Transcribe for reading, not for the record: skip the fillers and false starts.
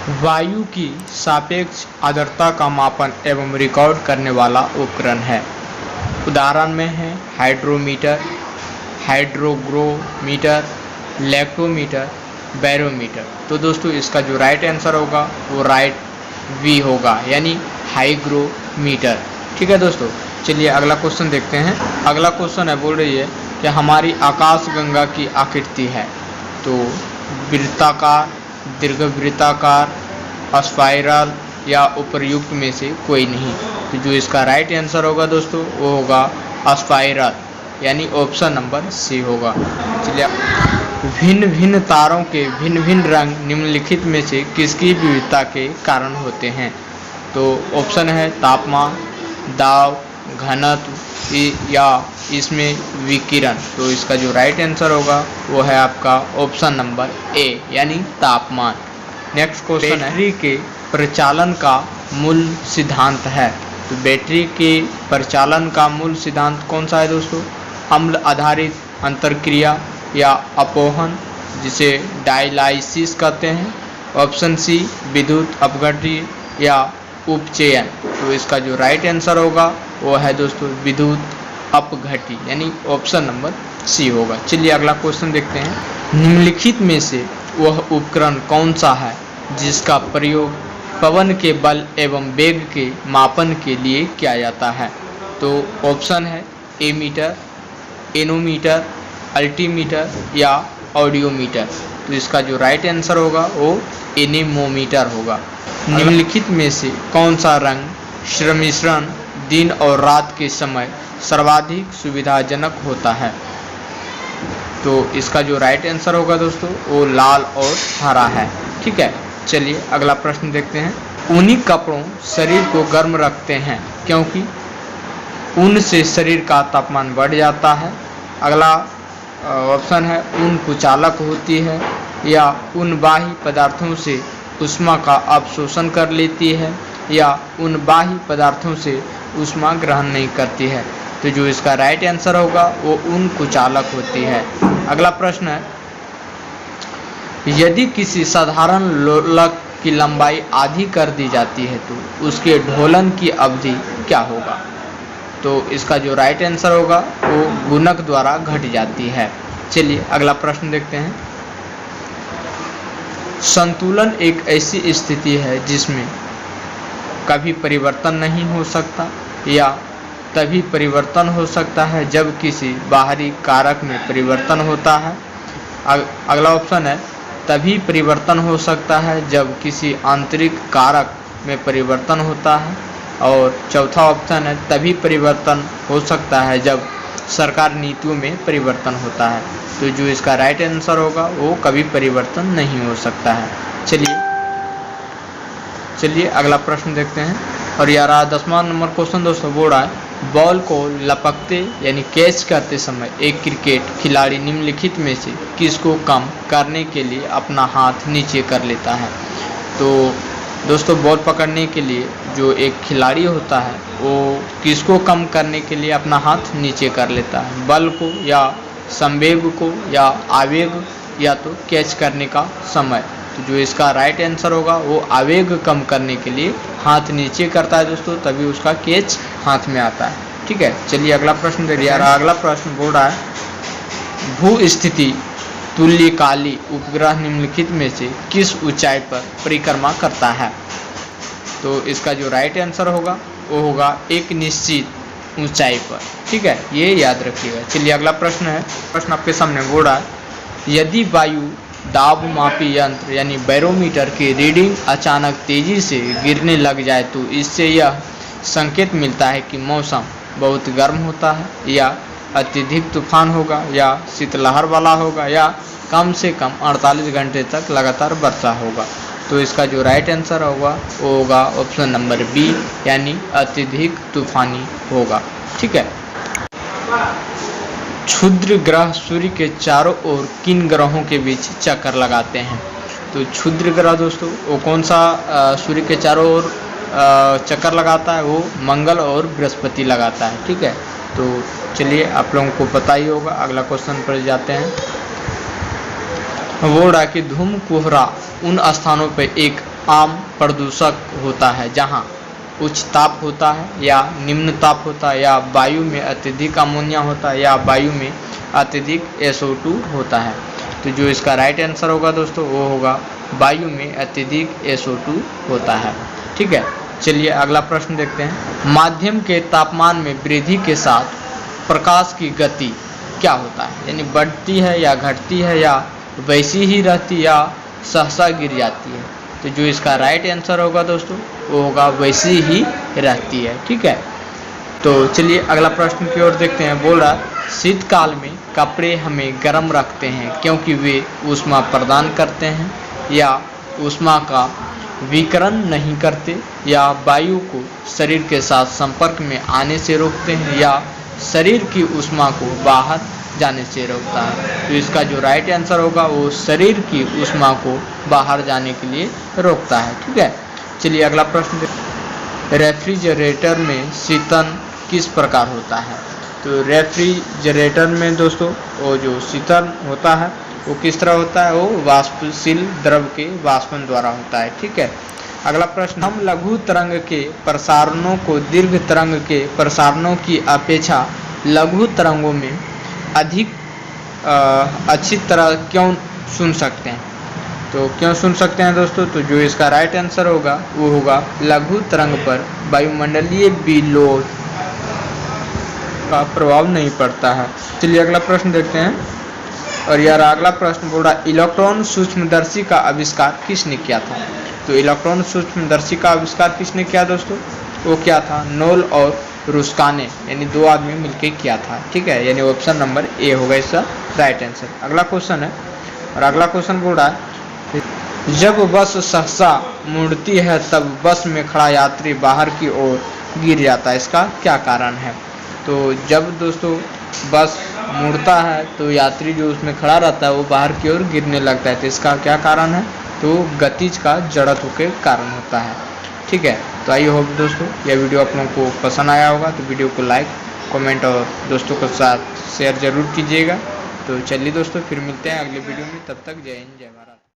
वायु की सापेक्ष आर्द्रता का मापन एवं रिकॉर्ड करने वाला उपकरण है। उदाहरण में है हाइड्रोमीटर, हाइड्रोग्रोमीटर, लैक्टोमीटर, बैरोमीटर। तो दोस्तों इसका जो राइट आंसर होगा वो राइट वी होगा, यानी हाइग्रोमीटर। ठीक है दोस्तों, चलिए अगला क्वेश्चन देखते हैं। अगला क्वेश्चन है, बोल रही है कि हमारी आकाशगंगा की आकृति है तो वृत्ताकार, दीर्घवृत्ताकार, स्पाइरल या उपर्युक्त में से कोई नहीं। तो जो इसका राइट आंसर होगा दोस्तों वो होगा स्पाइरल, यानी ऑप्शन नंबर सी होगा। चलिए, भिन्न भिन्न तारों के भिन्न भिन्न रंग निम्नलिखित में से किसकी विविधता के कारण होते हैं? तो ऑप्शन है तापमान, दाब, घनत्व या इसमें विकिरण। तो इसका जो राइट आंसर होगा वो है आपका ऑप्शन नंबर ए, यानी तापमान। नेक्स्ट क्वेश्चन है, बैटरी के प्रचालन का मूल सिद्धांत है। तो बैटरी के प्रचालन का मूल सिद्धांत कौन सा है दोस्तों? अम्ल आधारित अंतरक्रिया या अपोहन, जिसे डायलाइसिस कहते हैं। ऑप्शन सी विद्युत अपघट्य या उपचयन। तो इसका जो राइट आंसर होगा वो है दोस्तों विद्युत अपघट्य, यानी ऑप्शन नंबर सी होगा। चलिए अगला क्वेश्चन देखते हैं। निम्नलिखित में से वह उपकरण कौन सा है जिसका प्रयोग पवन के बल एवं वेग के मापन के लिए किया जाता है? तो ऑप्शन है एमीटर, एनोमीटर, अल्टीमीटर या ऑडियोमीटर। तो इसका जो राइट आंसर होगा वो एनेमोमीटर होगा। निम्नलिखित में से कौन सा रंग सम्मिश्रण दिन और रात के समय सर्वाधिक सुविधाजनक होता है? तो इसका जो राइट आंसर होगा दोस्तों वो लाल और हरा है। ठीक है, चलिए अगला प्रश्न देखते हैं। ऊनी कपड़ों शरीर को गर्म रखते हैं क्योंकि ऊन से शरीर का तापमान बढ़ जाता है। अगला ऑप्शन है ऊन कुचालक होती है या ऊन बाह्य पदार्थों से ऊष्मा का अवशोषण कर लेती है या ऊन बाह्य पदार्थों से ऊष्मा ग्रहण नहीं करती है। तो जो इसका राइट आंसर होगा वो ऊन कुचालक होती है। अगला प्रश्न है, यदि किसी साधारण लोलक की लंबाई आधी कर दी जाती है तो उसके ढोलन की अवधि क्या होगा? तो इसका जो राइट आंसर होगा वो गुणक द्वारा घट जाती है। चलिए अगला प्रश्न देखते हैं। संतुलन एक ऐसी स्थिति है जिसमें कभी परिवर्तन नहीं हो सकता या तभी परिवर्तन हो सकता है जब किसी बाहरी कारक में परिवर्तन होता है। अगला ऑप्शन है तभी परिवर्तन हो सकता है जब किसी आंतरिक कारक में परिवर्तन होता है। और चौथा ऑप्शन है तभी परिवर्तन हो सकता है जब सरकार नीतियों में परिवर्तन होता है। तो जो इसका राइट आंसर होगा वो कभी परिवर्तन नहीं हो सकता है। चलिए अगला प्रश्न देखते हैं। और यार 10वां नंबर क्वेश्चन दोस्तों बोल रहा है, बॉल को लपकते यानी कैच करते समय एक क्रिकेट खिलाड़ी निम्नलिखित में से किसको कम करने के लिए अपना हाथ नीचे कर लेता है? तो दोस्तों बॉल पकड़ने के लिए जो एक खिलाड़ी होता है वो किसको कम करने के लिए अपना हाथ नीचे कर लेता है? बल को या संवेग को या आवेग या तो कैच करने का समय। तो जो इसका राइट आंसर होगा वो आवेग कम करने के लिए हाथ नीचे करता है दोस्तों, तभी उसका कैच हाथ में आता है। ठीक है, चलिए अगला प्रश्न देखिए। अगला प्रश्न बोल रहा है, भू स्थिति तुल्यकाली उपग्रह निम्नलिखित में से किस ऊंचाई पर परिक्रमा करता है? तो इसका जो राइट आंसर होगा वो होगा एक निश्चित ऊंचाई पर। ठीक है, ये याद रखिएगा। चलिए अगला प्रश्न है, प्रश्न आपके सामने बोल रहा है, यदि वायु दाब मापी यंत्र यानी बैरोमीटर की रीडिंग अचानक तेजी से गिरने लग जाए तो इससे यह संकेत मिलता है कि मौसम बहुत गर्म होता है या अत्यधिक तूफान होगा या शीतलहर वाला होगा या कम से कम 48 घंटे तक लगातार वर्षा होगा। तो इसका जो राइट आंसर होगा वो होगा ऑप्शन नंबर बी, यानी अत्यधिक तूफानी होगा। ठीक है, क्षुद्र ग्रह सूर्य के चारों ओर किन ग्रहों के बीच चक्कर लगाते हैं? तो क्षुद्र ग्रह दोस्तों वो कौन सा सूर्य के चारों ओर चक्कर लगाता है? वो मंगल और बृहस्पति लगाता है। ठीक है, तो चलिए आप लोगों को पता ही होगा। अगला क्वेश्चन पर जाते हैं। वो रहा कि धूम कोहरा उन स्थानों पर एक आम प्रदूषक होता है जहाँ उच्च ताप होता है या निम्न ताप होता है या वायु में अत्यधिक अमोनिया होता है या वायु में अत्यधिक SO2 होता है। तो जो इसका राइट आंसर होगा दोस्तों वो होगा वायु में अत्यधिक SO2 होता है। ठीक है, चलिए अगला प्रश्न देखते हैं। माध्यम के तापमान में वृद्धि के साथ प्रकाश की गति क्या होता है, यानी बढ़ती है या घटती है या वैसी ही रहती या सहसा गिर जाती है। तो जो इसका राइट आंसर होगा दोस्तों वो होगा वैसी ही रहती है। ठीक है, तो चलिए अगला प्रश्न की ओर देखते हैं। बोल रहा शीतकाल में कपड़े हमें गर्म रखते हैं क्योंकि वे ऊष्मा प्रदान करते हैं या ऊष्मा का विकिरण नहीं करते या वायु को शरीर के साथ संपर्क में आने से रोकते हैं या शरीर की ऊष्मा को बाहर जाने से रोकता है। तो इसका जो राइट आंसर होगा वो शरीर की ऊष्मा को बाहर जाने के लिए रोकता है। ठीक है, चलिए अगला प्रश्न देखिए। रेफ्रिजरेटर में शीतन किस प्रकार होता है। तो रेफ्रिजरेटर में दोस्तों वो जो शीतन होता है वो किस तरह होता है, वो वाष्पशील द्रव के वाष्पन द्वारा होता है। ठीक है, अगला प्रश्न। हम लघु तरंग के प्रसारणों को दीर्घ तरंग के प्रसारणों की अपेक्षा लघु तरंगों में अधिक अच्छी तरह क्यों सुन सकते हैं। तो क्यों सुन सकते हैं दोस्तों, तो जो इसका राइट आंसर होगा वो होगा लघु तरंग पर वायुमंडलीय विलोद का प्रभाव नहीं पड़ता है। चलिए अगला प्रश्न देखते हैं। और यार अगला प्रश्न बोल रहा इलेक्ट्रॉन सूक्ष्मदर्शी का आविष्कार किसने किया था। तो इलेक्ट्रॉन सूक्ष्मदर्शी का आविष्कार किसने किया दोस्तों, वो क्या था, नोल और रुस्का ने, यानी दो आदमी मिलकर किया था। ठीक है, यानी ऑप्शन नंबर ए होगा इसका राइट आंसर। अगला क्वेश्चन है और अगला क्वेश्चन बोल रहा है जब बस सहसा मुड़ती है तब बस में खड़ा यात्री बाहर की ओर गिर जाता है, इसका क्या कारण है। तो जब दोस्तों बस मुड़ता है तो यात्री जो उसमें खड़ा रहता है वो बाहर की ओर गिरने लगता है। तो इसका क्या कारण है, तो गतिज का जड़त्व के कारण होता है। ठीक है, तो आई होप दोस्तों यह वीडियो आप लोगों को पसंद आया होगा। तो वीडियो को लाइक कमेंट और दोस्तों के साथ शेयर जरूर कीजिएगा। तो चलिए दोस्तों फिर मिलते हैं अगले वीडियो में, तब तक जय हिंद जय भारत।